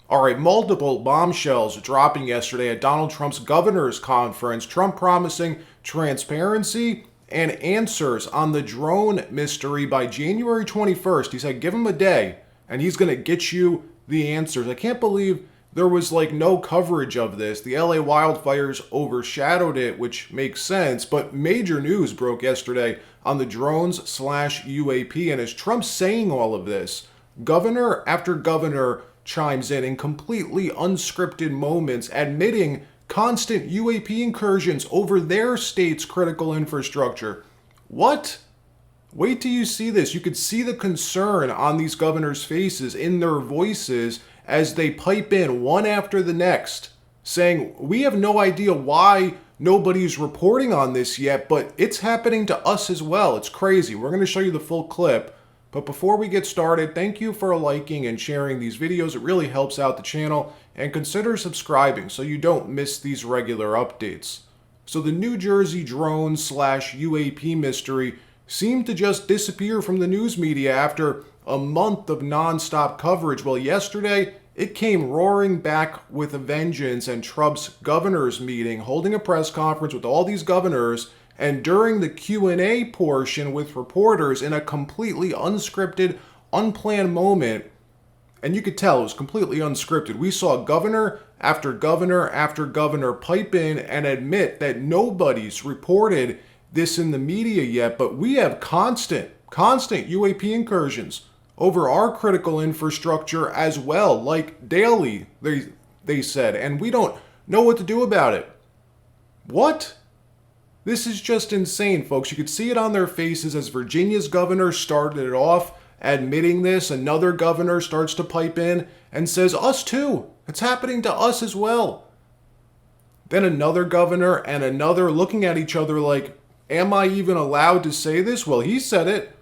All right, multiple bombshells dropping yesterday at Donald Trump's governor's conference. Trump promising transparency and answers on the drone mystery by January 21st. He said, give him a day and he's going to get you the answers. I can't believe there was no coverage of this. The LA wildfires overshadowed it, which makes sense, but major news broke yesterday on the drones / UAP. And as Trump's saying all of this, governor after governor chimes in completely unscripted moments, admitting constant UAP incursions over their state's critical infrastructure. What? Wait till you see this. You could see the concern on these governors' faces, in their voices, as they pipe in one after the next, saying, we have no idea why nobody's reporting on this yet, but it's happening to us as well. It's crazy. We're going to show you the full clip. But before we get started, thank you for liking and sharing these videos. It really helps out the channel. And consider subscribing so you don't miss these regular updates. So the New Jersey drone / UAP mystery seemed to just disappear from the news media after a month of non-stop coverage. Well, yesterday, it came roaring back with a vengeance, and Trump's governor's meeting, holding a press conference with all these governors, and during the Q&A portion with reporters in a completely unscripted, unplanned moment, and you could tell it was completely unscripted. We saw governor after governor after governor pipe in and admit that nobody's reported this in the media yet, but we have constant UAP incursions over our critical infrastructure as well, like daily, they said, and we don't know what to do about it. What? This is just insane, folks. You could see it on their faces as Virginia's governor started it off admitting this. Another governor starts to pipe in and says, us too. It's happening to us as well. Then another governor and another looking at each other like, am I even allowed to say this? Well, he said it.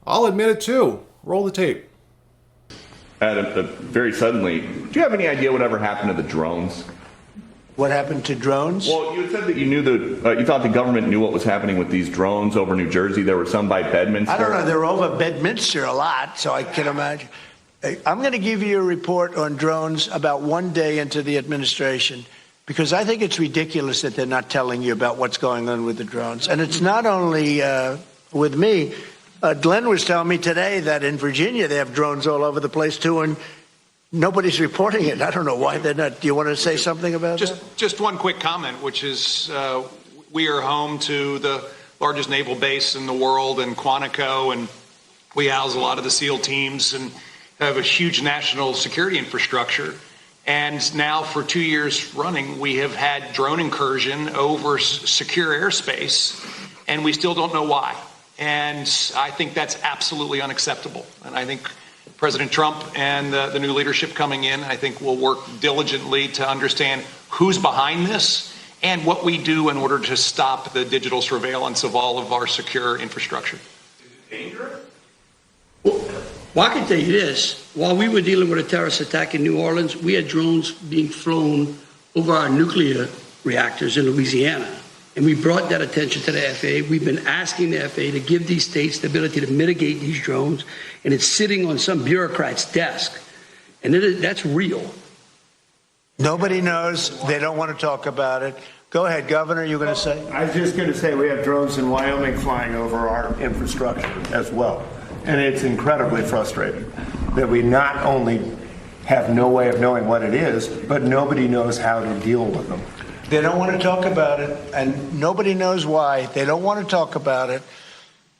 I'll admit it too. Roll the tape. Very suddenly, do you have any idea whatever happened to the drones? What happened to drones? Well, you said that you knew you thought the government knew what was happening with these drones over New Jersey. There were some by Bedminster. I don't know. They're over Bedminster a lot, so I can imagine. I'm going to give you a report on drones about one day into the administration, because I think it's ridiculous that they're not telling you about what's going on with the drones. And it's not only with me. Glenn was telling me today that in Virginia they have drones all over the place too, and nobody's reporting it. I don't know why they're not. Do you want to say something about that? Just one quick comment, which is we are home to the largest naval base in the world in Quantico, and we house a lot of the SEAL teams and have a huge national security infrastructure. And now for 2 years running, we have had drone incursion over secure airspace, and we still don't know why. And I think that's absolutely unacceptable. And I think President Trump and the new leadership coming in, I think, will work diligently to understand who's behind this and what we do in order to stop the digital surveillance of all of our secure infrastructure. Is it dangerous? Well, I can tell you this. While we were dealing with a terrorist attack in New Orleans, we had drones being flown over our nuclear reactors in Louisiana. And we brought that attention to the FAA. We've been asking the FAA to give these states the ability to mitigate these drones, and it's sitting on some bureaucrat's desk. And that's real. Nobody knows. They don't want to talk about it. Go ahead, Governor, you're going to say? I was just going to say we have drones in Wyoming flying over our infrastructure as well. And it's incredibly frustrating that we not only have no way of knowing what it is, but nobody knows how to deal with them. They don't want to talk about it, and nobody knows why. They don't want to talk about it.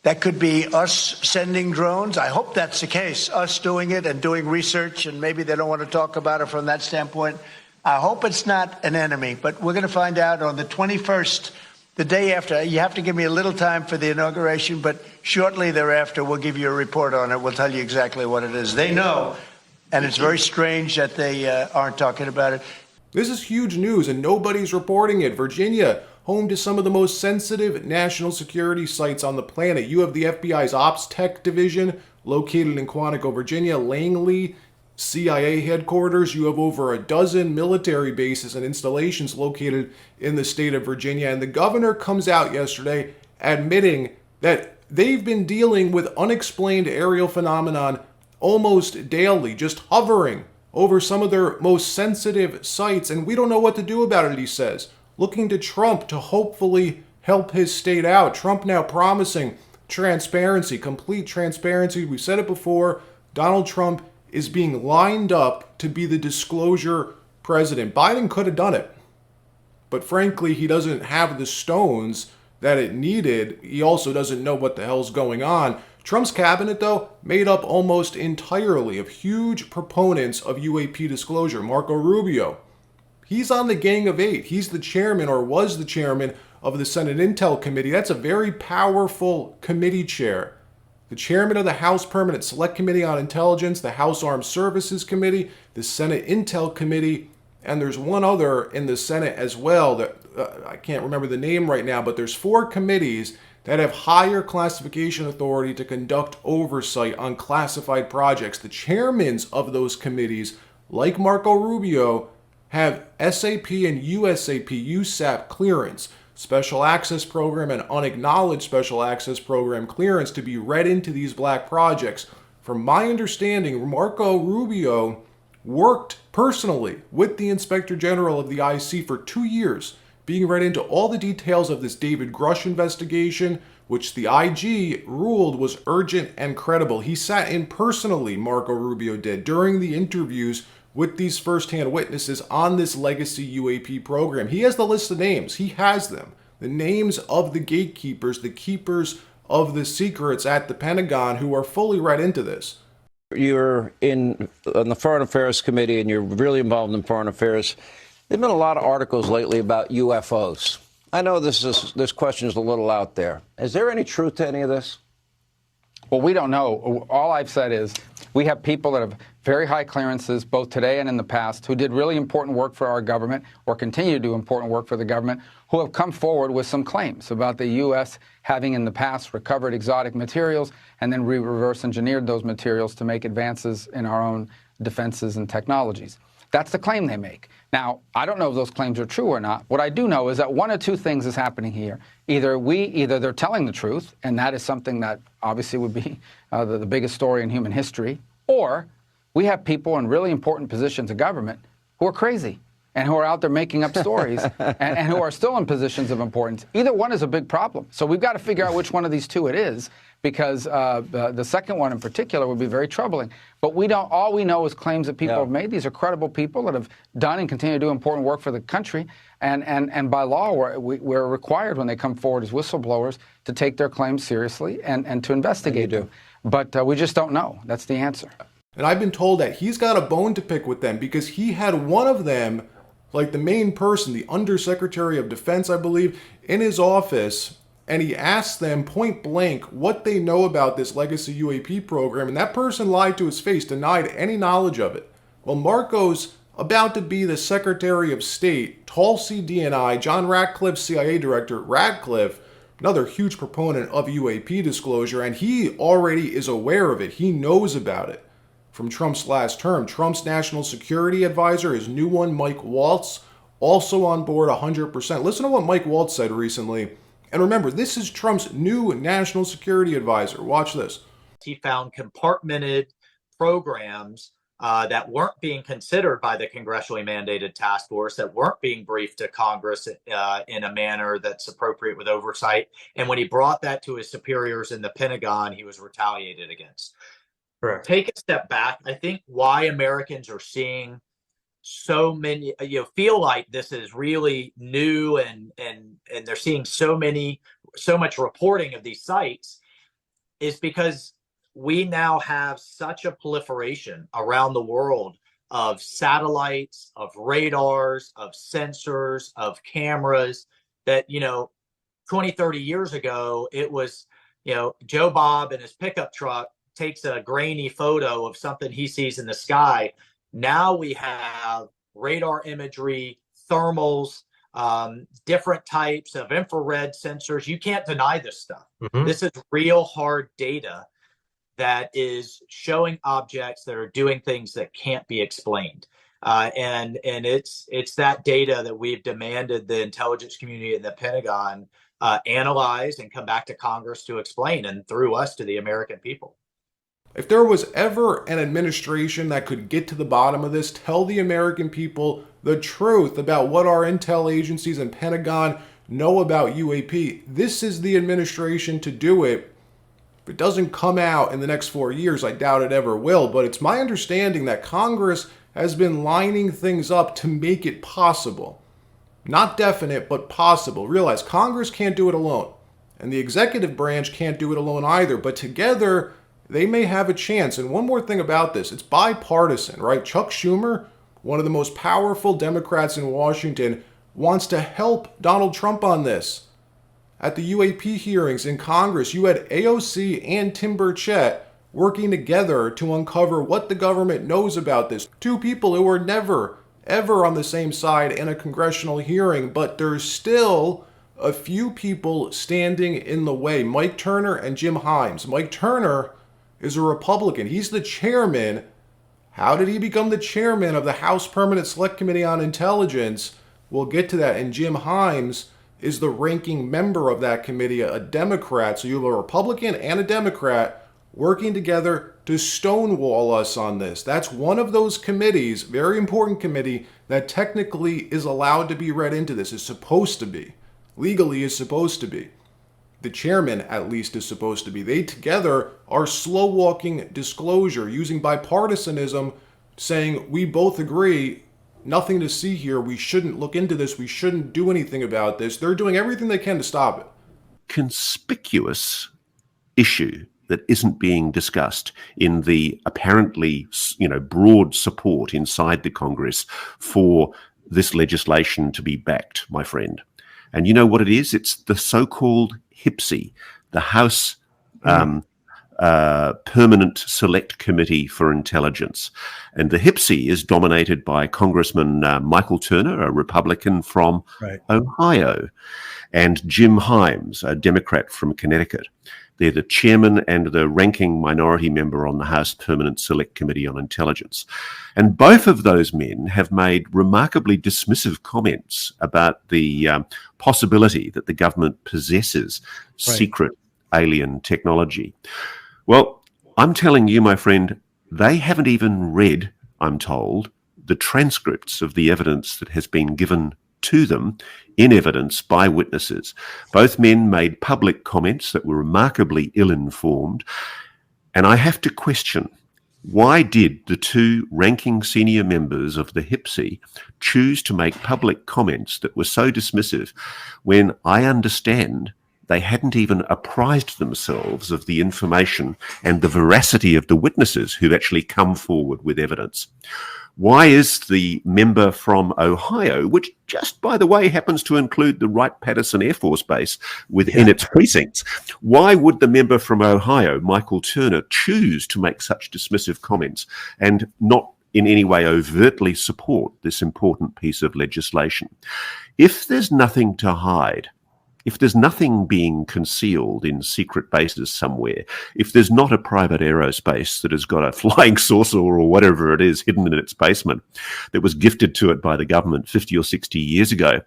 That could be us sending drones. I hope that's the case, us doing it and doing research, and maybe they don't want to talk about it from that standpoint. I hope it's not an enemy, but we're going to find out on the 21st, the day after. You have to give me a little time for the inauguration, but shortly thereafter, we'll give you a report on it. We'll tell you exactly what it is. They know, and it's very strange that they aren't talking about it. This is huge news and nobody's reporting it. Virginia, home to some of the most sensitive national security sites on the planet. You have the FBI's Ops Tech Division located in Quantico, Virginia, Langley, CIA headquarters. You have over a dozen military bases and installations located in the state of Virginia. And the governor comes out yesterday admitting that they've been dealing with unexplained aerial phenomenon almost daily, just hovering over some of their most sensitive sites, and we don't know what to do about it, he says. Looking to Trump to hopefully help his state out. Trump now promising transparency, complete transparency. We've said it before. Donald Trump is being lined up to be the disclosure president. Biden could have done it, but frankly, he doesn't have the stones that it needed. He also doesn't know what the hell's going on. Trump's cabinet, though, made up almost entirely of huge proponents of UAP disclosure. Marco Rubio, he's on the Gang of Eight. He's the chairman, or was the chairman, of the Senate Intel Committee. That's a very powerful committee chair. The chairman of the House Permanent Select Committee on Intelligence, the House Armed Services Committee, the Senate Intel Committee, and there's one other in the Senate as well that I can't remember the name right now, but there's 4 committees that have higher classification authority to conduct oversight on classified projects. The chairmen of those committees, like Marco Rubio, have SAP and USAP clearance, Special Access Program and Unacknowledged Special Access Program clearance to be read into these black projects. From my understanding, Marco Rubio worked personally with the Inspector General of the IC for 2 years, being read into all the details of this David Grush investigation, which the IG ruled was urgent and credible. He sat in personally, Marco Rubio did, during the interviews with these firsthand witnesses on this legacy UAP program. He has the list of names. He has them. The names of the gatekeepers, the keepers of the secrets at the Pentagon who are fully read into this. You're on the Foreign Affairs Committee, and you're really involved in foreign affairs. There have been a lot of articles lately about UFOs. I know this question is a little out there. Is there any truth to any of this? Well, we don't know. All I've said is we have people that have very high clearances, both today and in the past, who did really important work for our government or continue to do important work for the government, who have come forward with some claims about the U.S. having in the past recovered exotic materials and then reverse engineered those materials to make advances in our own defenses and technologies. That's the claim they make. Now, I don't know if those claims are true or not. What I do know is that one of two things is happening here. Either they're telling the truth, and that is something that obviously would be the biggest story in human history, or we have people in really important positions of government who are crazy and who are out there making up stories and who are still in positions of importance. Either one is a big problem. So we've got to figure out which one of these two it is, because the second one in particular would be very troubling. But we don't. All we know is claims that people have made. These are credible people that have done and continue to do important work for the country. And by law, we're required when they come forward as whistleblowers to take their claims seriously and to investigate them. But we just don't know. That's the answer. And I've been told that he's got a bone to pick with them because he had one of them, like the main person, the Undersecretary of Defense, I believe, in his office, and he asked them point blank what they know about this legacy UAP program, and that person lied to his face, denied any knowledge of it. Well, Marco's about to be the Secretary of State, Tulsi DNI, John Ratcliffe, CIA Director. Ratcliffe, another huge proponent of UAP disclosure, and he already is aware of it. He knows about it from Trump's last term. Trump's national security advisor, his new one, Mike Waltz, also on board 100%. Listen to what Mike Waltz said recently. And remember, this is Trump's new national security advisor. Watch this. He found compartmented programs that weren't being considered by the congressionally mandated task force, that weren't being briefed to Congress in a manner that's appropriate with oversight. And when he brought that to his superiors in the Pentagon, he was retaliated against. Correct. Take a step back. I think why Americans are seeing so many, feel like this is really new and they're seeing so much reporting of these sites is because we now have such a proliferation around the world of satellites, of radars, of sensors, of cameras that, 20, 30 years ago, it was, Joe Bob in his pickup truck takes a grainy photo of something he sees in the sky. Now we have radar imagery, thermals, different types of infrared sensors. You can't deny this stuff. Mm-hmm. This is real hard data that is showing objects that are doing things that can't be explained. And it's that data that we've demanded the intelligence community and the Pentagon analyze and come back to Congress to explain, and through us to the American people. If there was ever an administration that could get to the bottom of this, tell the American people the truth about what our intel agencies and Pentagon know about UAP, this is the administration to do it. If it doesn't come out in the next 4 years, I doubt it ever will, but it's my understanding that Congress has been lining things up to make it possible. Not definite, but possible. Realize Congress can't do it alone, and the executive branch can't do it alone either, but together they may have a chance. And one more thing about this, it's bipartisan, right? Chuck Schumer, one of the most powerful Democrats in Washington, wants to help Donald Trump on this. At the UAP hearings in Congress, you had AOC and Tim Burchett working together to uncover what the government knows about this. Two people who were never, ever on the same side in a congressional hearing, but there's still a few people standing in the way. Mike Turner and Jim Himes. Mike Turner is a Republican. He's the chairman. How did he become the chairman of the House Permanent Select Committee on Intelligence? We'll get to that. And Jim Himes is the ranking member of that committee, a Democrat. So you have a Republican and a Democrat working together to stonewall us on this. That's one of those committees, very important committee, that technically is allowed to be read into this, is supposed to be. Legally is supposed to be. The chairman, at least, is supposed to be. They together are slow-walking disclosure, using bipartisanism, saying we both agree, nothing to see here, we shouldn't look into this, we shouldn't do anything about this. They're doing everything they can to stop it. Conspicuous issue that isn't being discussed in the apparently, broad support inside the Congress for this legislation to be backed, my friend. And you know what it is? It's the so-called HPSCI, the House Permanent Select Committee for Intelligence. And the HPSCI is dominated by Congressman Michael Turner, a Republican from Ohio, and Jim Himes, a Democrat from Connecticut. They're the chairman and the ranking minority member on the House Permanent Select Committee on Intelligence. And both of those men have made remarkably dismissive comments about the possibility that the government possesses secret alien technology. Well, I'm telling you, my friend, they haven't even read, I'm told, the transcripts of the evidence that has been given to them in evidence by witnesses. Both men made public comments that were remarkably ill-informed, and I have to question, why did the two ranking senior members of the HPSCI choose to make public comments that were so dismissive when I understand they hadn't even apprised themselves of the information and the veracity of the witnesses who'd actually come forward with evidence? Why is the member from Ohio, which just, by the way, happens to include the Wright-Patterson Air Force Base within its precincts, why would the member from Ohio, Michael Turner, choose to make such dismissive comments and not in any way overtly support this important piece of legislation? If there's nothing to hide, if there's nothing being concealed in secret bases somewhere, if there's not a private aerospace that has got a flying saucer or whatever it is hidden in its basement that was gifted to it by the government 50 or 60 years ago,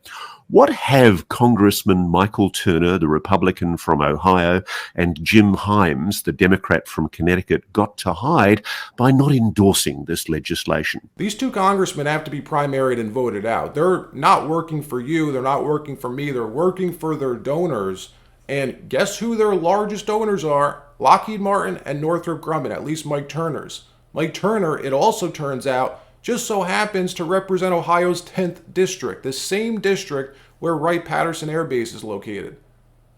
what have Congressman Michael Turner, the Republican from Ohio, and Jim Himes, the Democrat from Connecticut, got to hide by not endorsing this legislation? These two congressmen have to be primaried and voted out. They're not working for you. They're not working for me. They're working for their donors. And guess who their largest donors are? Lockheed Martin and Northrop Grumman, at least Mike Turner's. Mike Turner, it also turns out, just so happens to represent Ohio's 10th district, the same district where Wright-Patterson Air Base is located,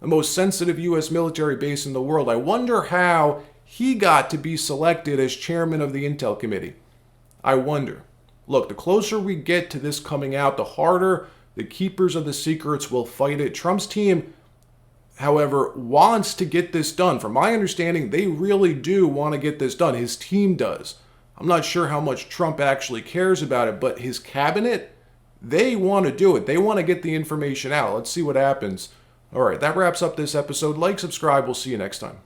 the most sensitive U.S. military base in the world. I wonder how he got to be selected as chairman of the Intel Committee. I wonder. Look, the closer we get to this coming out, the harder the keepers of the secrets will fight it. Trump's team, however, wants to get this done. From my understanding, they really do want to get this done. His team does. I'm not sure how much Trump actually cares about it, but his cabinet, they want to do it. They want to get the information out. Let's see what happens. All right, that wraps up this episode. Like, subscribe. We'll see you next time.